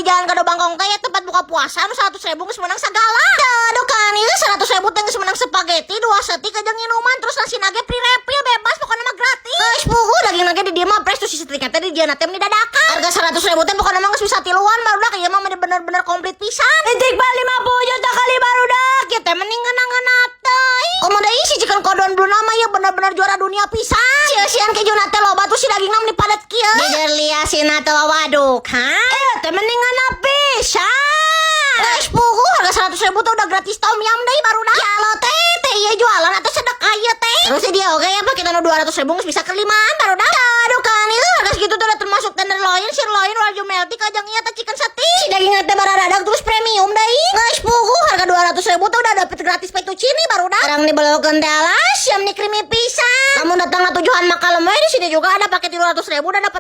jalan ke Bangkong kayak tempat buka puasa anu 100.000 geus menang segala. Aduh kan ieu 100.000 teh geus menang spaghetti 2 setik aja minuman terus nasi nage free refill bebas pokoknya mah gratis. Geus pugu daging nage di dieu mah fresh tuh si setrika teh di dieu teh di dadakan. Harga 100.000 teh pokoknya mah geus bisa tiluan barudak ieu mah bener-bener komplit pisan. Istiqbal 50 juta kali barudak kieu teh mending ngeunang-ngeunap teh. Komo deui si Chicken Cordon Bleu nama ieu bener-bener juara dunia pisan. Sia-sian keju teh loba tuh si dagingna meni padat kieu. Dijer liasina teh waduk, ha? Teh mending ngeunap pisan. Geus pugu harga 100.000 tuh udah gratis tom yum deui barudak. Ya lo teh ieu jualan atau sedekah ieu teh. Terus dia oke ya pakai anu 200.000 geus bisa kelimaan barudak. Aduh kan itu harga segitu tuh udah termasuk tenderloin, sirloin, wagyu melty kajang ieu teh chicken steak. Si dagingna teh baradadak terus premium deui. Geus pugu harga 200.000 tuh udah dapet gratis fettuccine barudak. Sekarang dibeleukeun teh alas, siam ni creamy pisan. Kamu datang ke tujuan makalem we di sini juga ada paket 200.000 udah dapat